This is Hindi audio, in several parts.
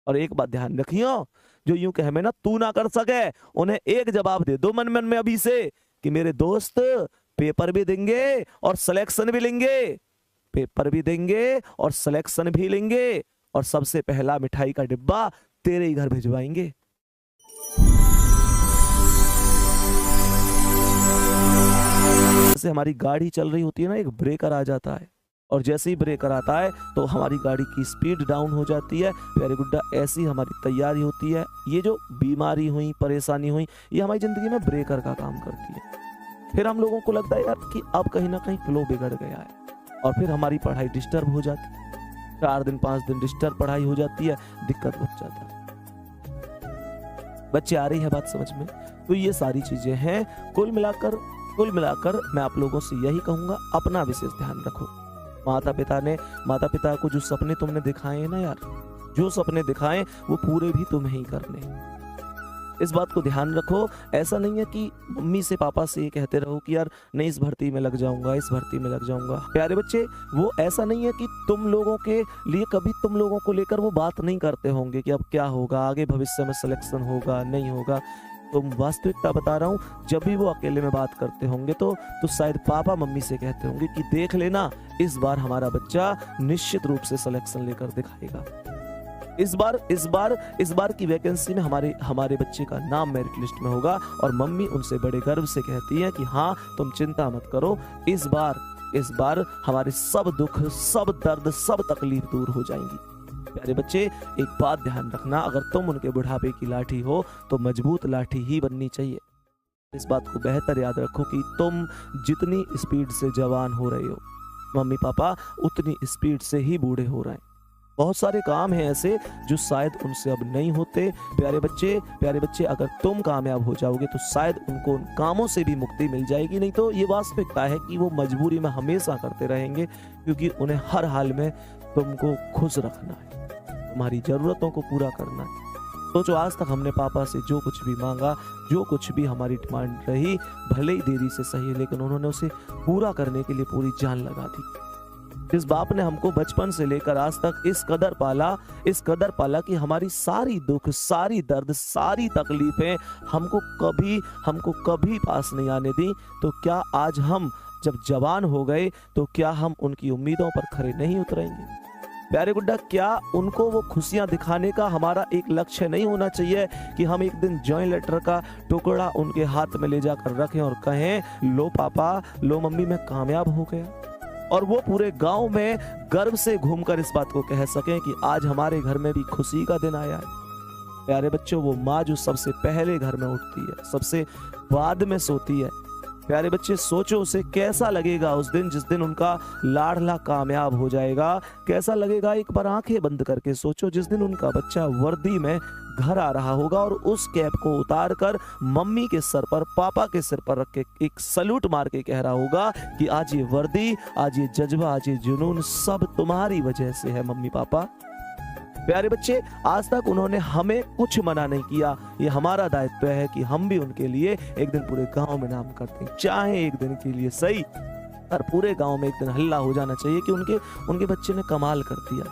और एक बात ध्यान रखियो, जो यूं कहे में ना तू ना कर सके, उन्हें एक जवाब दे दो मन मन में अभी से कि मेरे दोस्त पेपर भी देंगे और सिलेक्शन भी लेंगे, पेपर भी देंगे और सिलेक्शन भी लेंगे, और सबसे पहला मिठाई का डिब्बा तेरे ही घर भिजवाएंगे। जैसे हमारी गाड़ी चल रही होती है ना, एक ब्रेकर आ जाता है, और जैसे ही ब्रेकर आता है तो हमारी गाड़ी की स्पीड डाउन हो जाती है। प्यारे गुड्डा, ऐसी हमारी तैयारी होती है। ये जो बीमारी हुई, परेशानी हुई, ये हमारी जिंदगी में ब्रेकर का काम करती है। फिर हम लोगों को लगता है यार कि अब कहीं ना कहीं फ्लो बिगड़ गया है, और फिर हमारी पढ़ाई डिस्टर्ब हो जाती है। 4 दिन 5 दिन डिस्टर्ब पढ़ाई हो जाती है, दिक्कत हो जाता है। बच्चे, आ रही है बात समझ में? तो ये सारी चीजें हैं। कुल मिलाकर मैं आप लोगों से यही कहूंगा, अपना विशेष ध्यान रखो। माता पिता को जो सपने तुमने दिखाए हैं ना यार, जो सपने दिखाए वो पूरे भी तुम्हें ही करने हैं। इस बात को ध्यान रखो। ऐसा नहीं है कि मम्मी से पापा से ये कहते रहो कि यार नहीं इस भर्ती में लग जाऊंगा, इस भर्ती में लग जाऊंगा। प्यारे बच्चे, वो ऐसा नहीं है कि तुम लोगों के लिए कभी तुम लोगों को लेकर वो बात नहीं करते होंगे कि अब क्या होगा, आगे भविष्य में सिलेक्शन होगा नहीं होगा। तुम वास्तविकता बता रहा हूँ, जब भी वो अकेले में बात करते होंगे तो शायद पापा मम्मी से कहते होंगे कि देख लेना, इस बार हमारा बच्चा निश्चित रूप से सिलेक्शन लेकर दिखाएगा। इस बार की वैकेंसी में हमारे बच्चे का नाम मेरिट लिस्ट में होगा, और मम्मी उनसे बड़े गर्व से कहती है कि हाँ तुम चिंता मत करो, इस बार हमारे सब दुख, सब दर्द, सब तकलीफ दूर हो जाएंगी। प्यारे बच्चे, एक बात ध्यान रखना, अगर तुम उनके बुढ़ापे की लाठी हो तो मजबूत लाठी ही बननी चाहिए। इस बात को बेहतर याद रखो कि तुम जितनी स्पीड से जवान हो रहे हो, मम्मी पापा उतनी स्पीड से ही बूढ़े हो रहे हैं। बहुत सारे काम हैं ऐसे जो शायद उनसे अब नहीं होते। प्यारे बच्चे, अगर तुम कामयाब हो जाओगे तो शायद उनको उन कामों से भी मुक्ति मिल जाएगी। नहीं तो ये वास्तविकता है कि वो मजबूरी में हमेशा करते रहेंगे, क्योंकि उन्हें हर हाल में तुमको खुश रखना है, तुम्हारी जरूरतों को पूरा करना है। सोचो, आज तक हमने पापा से जो कुछ भी मांगा, जो कुछ भी हमारी डिमांड रही, भले ही देरी से सही, लेकिन उन्होंने उसे पूरा करने के लिए पूरी जान लगा दी। जिस बाप ने हमको बचपन से लेकर आज तक इस कदर पाला कि हमारी सारी दुख, सारी दर्द, सारी तकलीफें हमको कभी पास नहीं आने दी, तो क्या आज हम जब जवान हो गए तो क्या हम उनकी उम्मीदों पर खरे नहीं उतरेंगे? प्यारे गुड्डा, क्या उनको वो खुशियां दिखाने का हमारा एक लक्ष्य नहीं होना चाहिए कि हम एक दिन जॉइंट लेटर का टुकड़ा उनके हाथ में ले जाकर रखें और कहें, लो पापा, लो मम्मी, मैं कामयाब हो गया, और वो पूरे गांव में गर्व से घूमकर इस बात को कह सकें कि आज हमारे घर में भी खुशी का दिन आया है। प्यारे बच्चों, वो माँ जो सबसे पहले घर में उठती है, सबसे बाद में सोती है, प्यारे बच्चे सोचो उसे कैसा लगेगा उस दिन, जिस दिन उनका लाडला कामयाब हो जाएगा। कैसा लगेगा, एक बार आंखें बंद करके सोचो, जिस दिन उनका बच्चा वर्दी में घर आ रहा होगा और उस कैप को उतार कर मम्मी के सर पर, पापा के सिर पर रख के एक सल्यूट मार के कह रहा होगा कि आज ये वर्दी, आज ये जज्बा, आज ये जुनून सब तुम्हारी वजह से है मम्मी पापा। प्यारे बच्चे, आज तक उन्होंने हमें कुछ मना नहीं किया, ये हमारा दायित्व है कि हम भी उनके लिए एक दिन पूरे गांव में नाम करते हैं, चाहे एक दिन के लिए सही, पर पूरे गांव में एक दिन हल्ला हो जाना चाहिए कि उनके बच्चे ने कमाल कर दिया।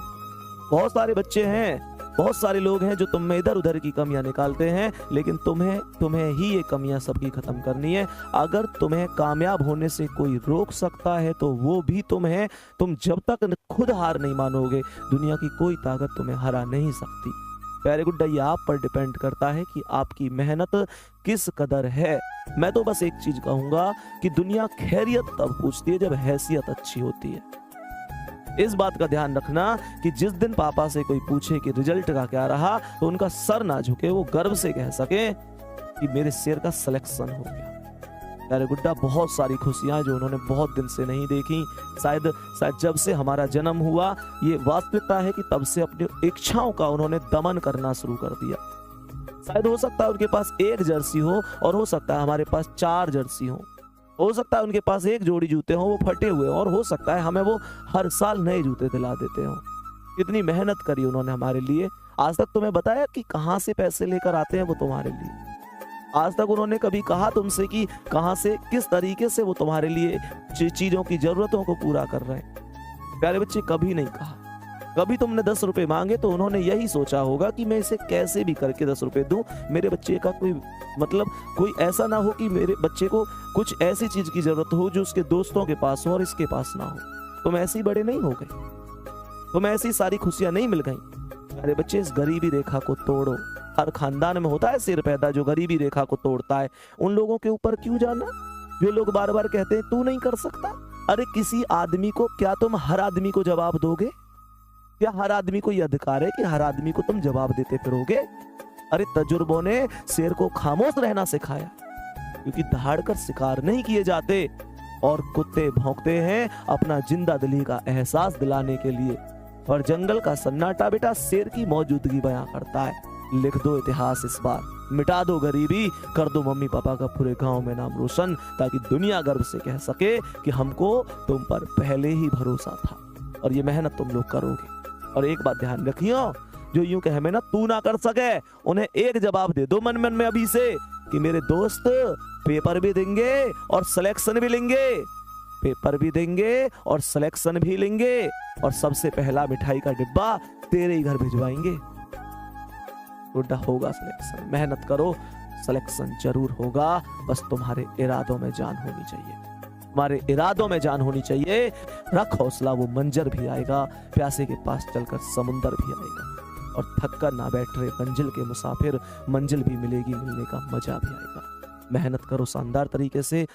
बहुत सारे बच्चे हैं, बहुत सारे लोग हैं जो तुम में इधर उधर की कमियां निकालते हैं, लेकिन तुम्हें ही ये कमियां सबकी खत्म करनी है। अगर तुम्हें कामयाब होने से कोई रोक सकता है तो वो भी तुम है। तुम जब तक खुद हार नहीं मानोगे, दुनिया की कोई ताकत तुम्हें हरा नहीं सकती। प्यारे गुड्डा, ये आप पर डिपेंड करता है कि आपकी मेहनत किस कदर है। मैं तो बस एक चीज कहूंगा कि दुनिया खैरियत तब पूछती है जब हैसियत अच्छी होती है। इस बात का ध्यान रखना कि जिस दिन पापा से कोई पूछे कि रिजल्ट का क्या रहा, तो उनका सर ना झुके, वो गर्व से कह सके कि मेरे शेर का सिलेक्शन हो गया। प्यारे गुड्डा, बहुत सारी खुशियां जो उन्होंने बहुत दिन से नहीं देखी, शायद जब से हमारा जन्म हुआ, ये वास्तविकता है कि तब से अपनी इच्छाओं का उन्होंने दमन करना शुरू कर दिया। शायद हो सकता है उनके पास 1 जर्सी हो, और हो सकता है हमारे पास 4 जर्सी हो सकता है उनके पास 1 जोड़ी जूते हो, वो फटे हुए, और हो सकता है हमें वो हर साल नए जूते दिला देते हो। कितनी मेहनत करी उन्होंने हमारे लिए। आज तक तुम्हें बताया कि कहां से पैसे लेकर आते हैं वो तुम्हारे लिए? आज तक उन्होंने कभी कहा तुमसे कि कहां से, किस तरीके से वो तुम्हारे लिए चीजों की जरूरतों को पूरा कर रहे हैं? प्यारे बच्चे, कभी नहीं कहा। कभी तुमने 10 रुपए मांगे तो उन्होंने यही सोचा होगा कि मैं इसे कैसे भी करके 10 रुपए दूं, मेरे बच्चे का कोई मतलब कोई ऐसा ना हो कि मेरे बच्चे को कुछ ऐसी चीज की जरूरत हो जो उसके दोस्तों के पास हो और इसके पास ना हो। तुम ऐसे ही बड़े नहीं हो गए, तुम्हें ऐसी सारी खुशियां नहीं मिल गई। अरे बच्चे, इस गरीबी रेखा को तोड़ो। हर खानदान में होता है सिर पैदा जो गरीबी रेखा को तोड़ता है। उन लोगों के ऊपर क्यों जाना जो लोग बार बार कहते हैं तू नहीं कर सकता। अरे किसी आदमी को, क्या तुम हर आदमी को जवाब दोगे? क्या हर आदमी को यह अधिकार है कि हर आदमी को तुम जवाब देते फिरोगे? अरे तजुर्बों ने शेर को खामोश रहना सिखाया, क्योंकि दहाड़ कर शिकार नहीं किए जाते और कुत्ते भौंकते हैं अपना जिंदा दिली का एहसास दिलाने के लिए। और जंगल का सन्नाटा बेटा शेर की मौजूदगी बयां करता है। लिख दो इतिहास इस बार, मिटा दो गरीबी, कर दो मम्मी पापा का पूरे गांव में नाम रोशन, ताकि दुनिया गर्व से कह सके कि हमको तुम पर पहले ही भरोसा था। और ये मेहनत तुम लोग करोगे। और एक बात ध्यान रखियो, जो यूं कहे मेहनत तू ना कर सके, उन्हें एक जवाब दे दो मन मन में अभी से कि मेरे दोस्त पेपर भी देंगे और सिलेक्शन भी लेंगे, पेपर भी देंगे और सिलेक्शन भी लेंगे, और सबसे पहला मिठाई का डिब्बा तेरे ही घर भिजवाएंगे। तो होगा सिलेक्शन, मेहनत करो, सिलेक्शन जरूर होगा। बस तुम्हारे इरादों में जान होनी चाहिए, तुम्हारे इरादों में जान होनी चाहिए। रख हौसला, वो मंजर भी आएगा, प्यासे के पास चलकर समुंदर भी आएगा, और थक कर ना बैठ रहे मंजिल के मुसाफिर, मंजिल भी मिलेगी, मिलने का मजा भी आएगा। मेहनत करो शानदार तरीके से।